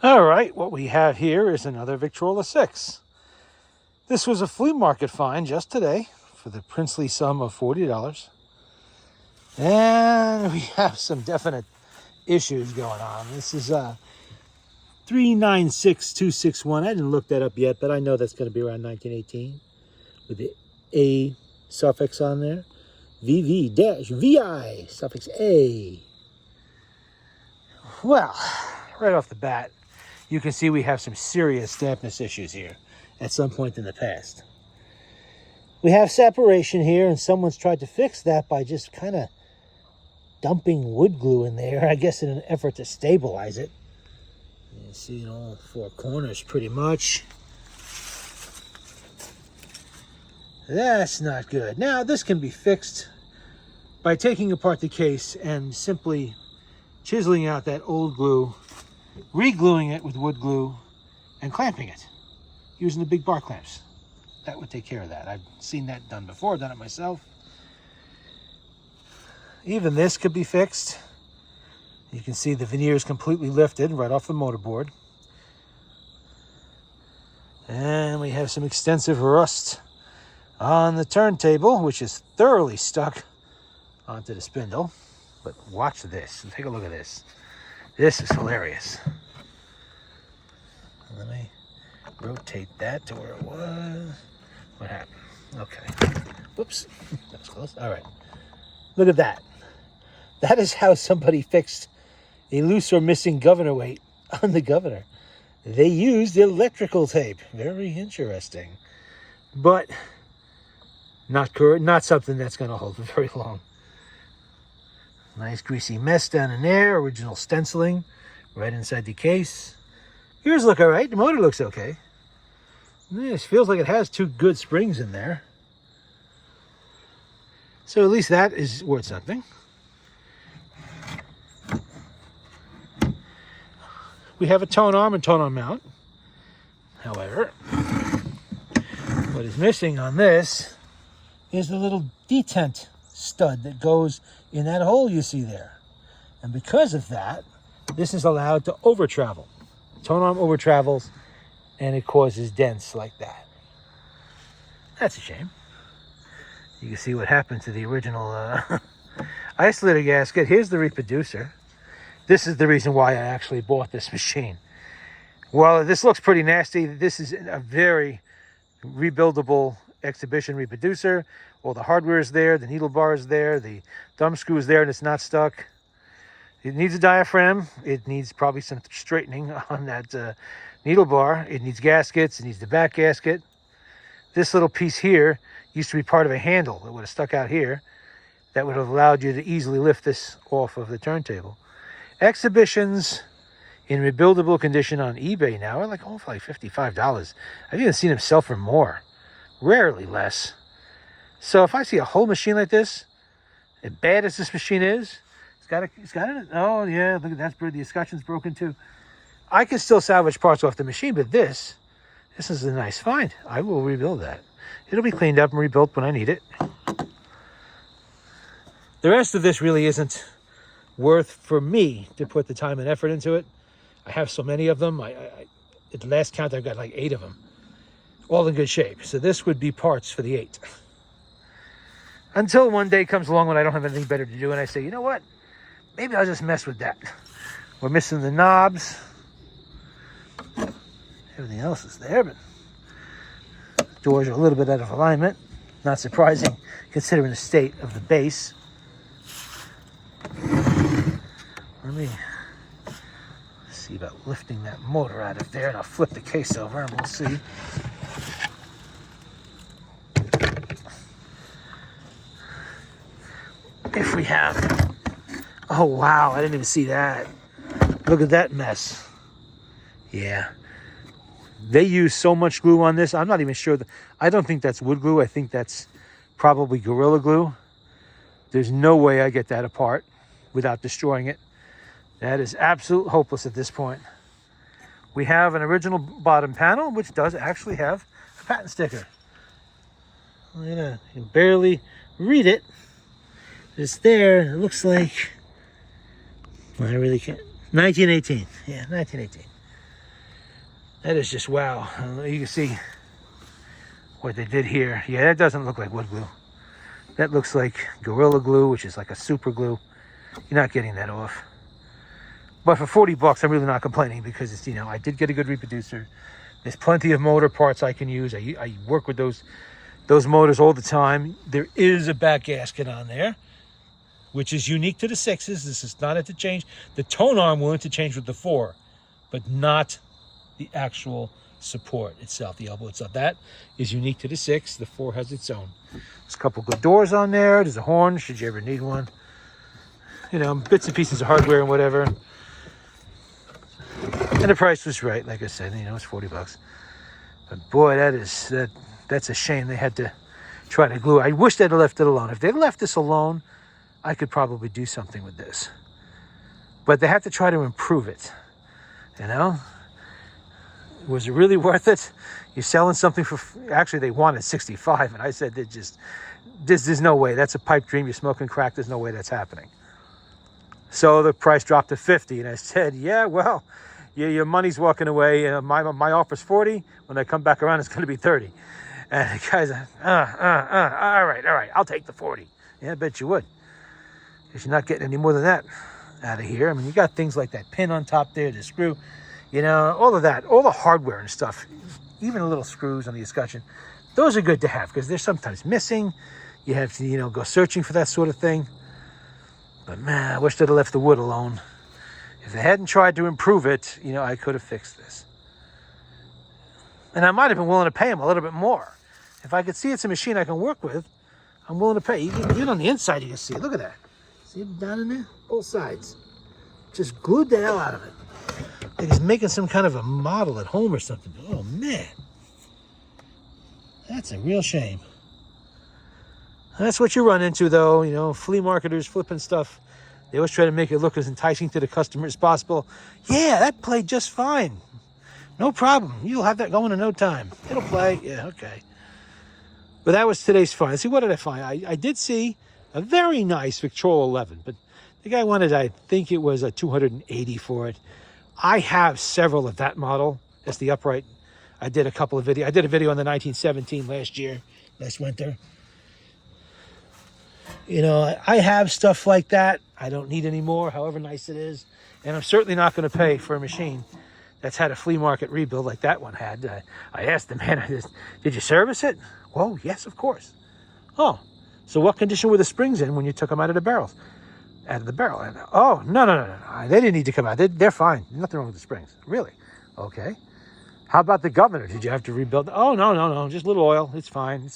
All right, what we have here is another Victrola 6. This was a flea market find just today for the princely sum of $40. And we have some definite issues going on. This is 396261. I didn't look that up yet, but I know that's going to be around 1918 with the A suffix on there. VV-VI suffix A. Well, right off the bat, you can see we have some serious dampness issues here at some point in the past. We have separation here, and someone's tried to fix that by just kind of dumping wood glue in there, I guess in an effort to stabilize it. You see in all four corners pretty much. That's not good. Now, this can be fixed by taking apart the case and simply chiseling out that old glue, re-gluing it with wood glue, and clamping it using the big bar clamps. That would take care of that. I've seen that done before, done it myself. Even this could be fixed. You can see the veneer is completely lifted right off the motorboard. And we have some extensive rust on the turntable, which is thoroughly stuck onto the spindle. But watch this. Take a look at this. This is hilarious. Let me rotate that to where it was. What happened? Okay. Whoops. That was close. All right. Look at that. That is how somebody fixed a loose or missing governor weight on the governor. They used electrical tape. Very interesting. But not something that's going to hold for very long. Nice greasy mess down in there. Original stenciling right inside the case. Gears look all right. The motor looks okay. This feels like it has two good springs in there. So at least that is worth something. We have a tone arm and tone arm mount. However, what is missing on this is the little detent stud that goes in that hole you see there. And because of that, this is allowed to over travel. Tone arm over travels and it causes dents like that. That's a shame. You can see what happened to the original isolator gasket. Here's the reproducer. This is the reason why I actually bought this machine. While this looks pretty nasty, this is a very rebuildable exhibition reproducer. All the hardware is there, the needle bar is there, the thumb screw is there, and it's not stuck. It needs a diaphragm. It needs probably some straightening on that needle bar. It needs gaskets. It needs the back gasket. This little piece here used to be part of a handle that would have stuck out here. That would have allowed you to easily lift this off of the turntable. Exhibitions in rebuildable condition on eBay now are like for like $55. I've even seen them sell for more, rarely less. So if I see a whole machine like this, as bad as this machine is, it's got it. Oh yeah, look at that. The escutcheon's broken too. I can still salvage parts off the machine, but this is a nice find. I will rebuild that. It'll be cleaned up and rebuilt when I need it. The rest of this really isn't worth for me to put the time and effort into it. I have so many of them. At the last count, I've got like 8 of them, all in good shape. So this would be parts for the 8. Until one day comes along when I don't have anything better to do, and I say, you know what? Maybe I'll just mess with that. We're missing the knobs. Everything else is there, but doors are a little bit out of alignment. Not surprising, considering the state of the base. Let me see about lifting that motor out of there, and I'll flip the case over and we'll see. If we have. Oh wow, I didn't even see that. Look at that mess. Yeah. They use so much glue on this. I'm not even sure. I don't think that's wood glue. I think that's probably Gorilla Glue. There's no way I get that apart without destroying it. That is absolute hopeless at this point. We have an original bottom panel, which does actually have a patent sticker. You can barely read it. It's there. It looks like, well, I really can't. 1918. Yeah, 1918. That is just wow. You can see what they did here. Yeah, that doesn't look like wood glue. That looks like Gorilla Glue, which is like a super glue. You're not getting that off. But for 40 bucks, I'm really not complaining because it's, you know, I did get a good reproducer. There's plenty of motor parts I can use. I work with those motors all the time. There is a back gasket on there, which is unique to the 6s. This is not interchange. The tone arm will interchange with the 4, but not the actual support itself, the elbow itself. That is unique to the 6. The 4 has its own. There's a couple good doors on there. There's a horn, should you ever need one. You know, bits and pieces of hardware and whatever. And the price was right, like I said, you know, it's 40 bucks. But boy, that's a shame they had to try to glue. I wish they'd have left it alone. If they'd left this alone, I could probably do something with this. But they have to try to improve it, you know? Was it really worth it? You're selling something for, actually they wanted 65, and I said, there's no way. That's a pipe dream. You're smoking crack. There's no way that's happening. So the price dropped to 50, and I said, yeah, well, your money's walking away. My offer's 40. When I come back around, it's going to be 30. And the guy's like, all right, I'll take the 40. Yeah, I bet you would. Because you're not getting any more than that out of here. I mean, you got things like that pin on top there, the screw, you know, all of that, all the hardware and stuff, even the little screws on the escutcheon. Those are good to have because they're sometimes missing. You have to, you know, go searching for that sort of thing. But man, I wish they'd have left the wood alone. If they hadn't tried to improve it, you know, I could have fixed this. And I might have been willing to pay them a little bit more. If I could see it's a machine I can work with, I'm willing to pay. Even on the inside, you can see it. Look at that. See it down in there? Both sides. Just glued the hell out of it. Like he's making some kind of a model at home or something. Oh, man. That's a real shame. That's what you run into, though. You know, flea marketers flipping stuff. They always try to make it look as enticing to the customer as possible. Yeah, that played just fine. No problem. You'll have that going in no time. It'll play. Yeah, okay. But that was today's find. See, what did I find? I did see a very nice Victrola 11, but the guy wanted, I think it was a 280 for it. I have several of that model. That's the upright. I did a couple of videos. I did a video on the 1917 last winter. You know, I have stuff like that. I don't need any more, however nice it is. And I'm certainly not going to pay for a machine that's had a flea market rebuild like that one had. I asked the man, did you service it? Well, yes, of course. Oh, so what condition were the springs in when you took them out of the barrels? Out of the barrel. And, oh, no. They didn't need to come out. They're fine. Nothing wrong with the springs. Really? Okay. How about the governor? Did you have to rebuild? Oh, no. Just a little oil. It's fine.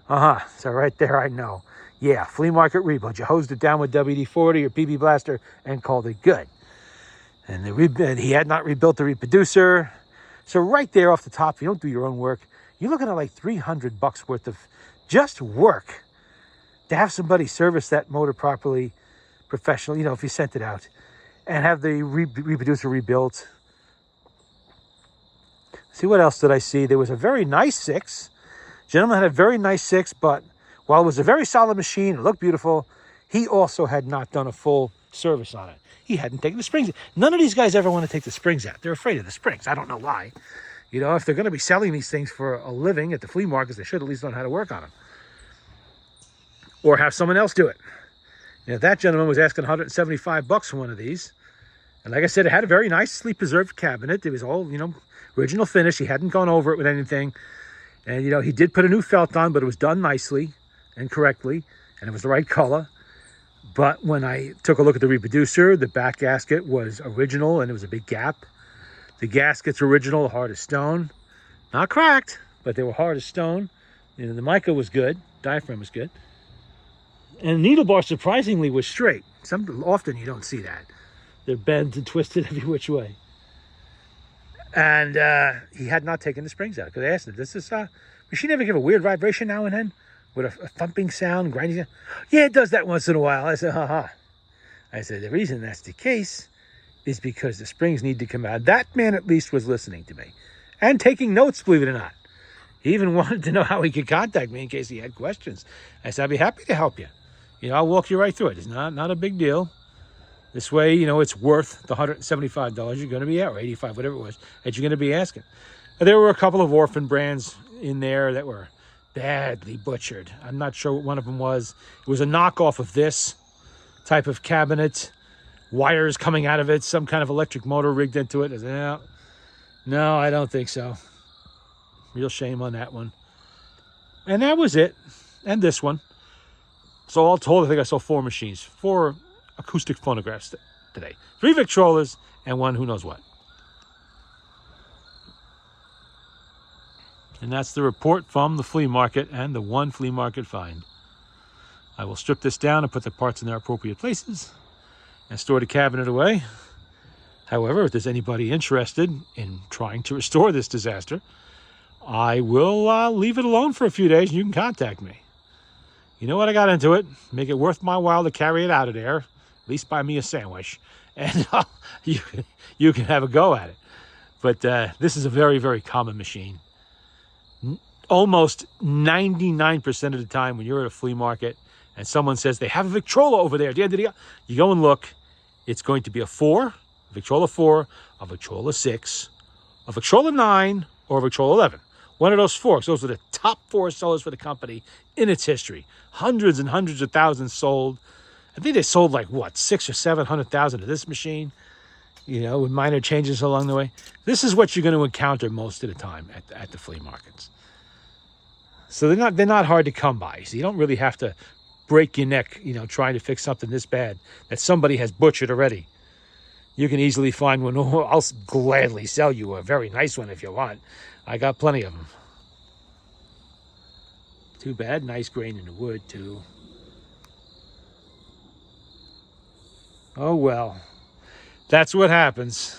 Uh-huh. So right there, I know. Yeah, flea market rebuild. You hosed it down with WD-40 or PB Blaster and called it good. And he had not rebuilt the reproducer. So right there off the top, if you don't do your own work, you're looking at like $300 worth of just work to have somebody service that motor properly, professional, you know, if you sent it out, and have the reproducer rebuilt. See, what else did I see? There was a very nice 6. Gentleman had a very nice 6, but while it was a very solid machine, it looked beautiful, he also had not done a full service on it. He hadn't taken the springs. None of these guys ever want to take the springs out. They're afraid of the springs. I don't know why. You know, if they're going to be selling these things for a living at the flea markets, they should at least learn how to work on them. Or have someone else do it. You know, that gentleman was asking $175 for one of these. And like I said, it had a very nicely preserved cabinet. It was all, you know, original finish. He hadn't gone over it with anything. And, you know, he did put a new felt on, but it was done nicely and correctly. And it was the right color. But when I took a look at the reproducer, the back gasket was original and it was a big gap. The gaskets were original, hard as stone. Not cracked, but they were hard as stone. You know, the mica was good. Diaphragm was good. And the needle bar, surprisingly, was straight. Often you don't see that. They're bent and twisted every which way. And he had not taken the springs out. Because I asked him, does this machine ever give a weird vibration now and then? With a thumping sound, grinding sound? Yeah, it does that once in a while. I said, I said, the reason that's the case is because the springs need to come out. That man at least was listening to me. And taking notes, believe it or not. He even wanted to know how he could contact me in case he had questions. I said, I'd be happy to help you. You know, I'll walk you right through it. It's not a big deal. This way, you know, it's worth the $175 you're going to be at, or 85, whatever it was, that you're going to be asking. There were a couple of orphan brands in there that were badly butchered. I'm not sure what one of them was. It was a knockoff of this type of cabinet, wires coming out of it, some kind of electric motor rigged into it. I said, no, I don't think so. Real shame on that one. And that was it. And this one. So all told, I think I sold 4 machines, 4 acoustic phonographs today. 3 Victrolas and 1 who knows what. And that's the report from the flea market and the one flea market find. I will strip this down and put the parts in their appropriate places and store the cabinet away. However, if there's anybody interested in trying to restore this disaster, I will leave it alone for a few days and you can contact me. You know what? I got into it. Make it worth my while to carry it out of there. At least buy me a sandwich. And you can have a go at it. But this is a very, very common machine. Almost 99% of the time when you're at a flea market and someone says they have a Victrola over there, you go and look. It's going to be a 4, a Victrola 4, a Victrola 6, a Victrola 9, or a Victrola 11. One of those 4. Those are the top 4 sellers for the company in its history. Hundreds and hundreds of thousands sold. I think they sold like, what, 600,000 or 700,000 of this machine, you know, with minor changes along the way. This is what you're going to encounter most of the time at the flea markets. So they're not hard to come by. So you don't really have to break your neck, you know, trying to fix something this bad that somebody has butchered already. You can easily find one. I'll gladly sell you a very nice one if you want. I got plenty of them. Too bad. Nice grain in the wood, too. Oh, well. That's what happens.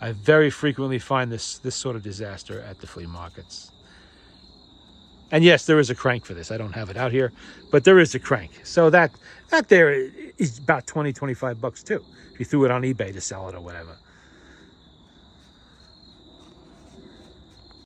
I very frequently find this sort of disaster at the flea markets. And yes, there is a crank for this. I don't have it out here, but there is a crank. So that there is about $20, $25 too, if you threw it on eBay to sell it or whatever.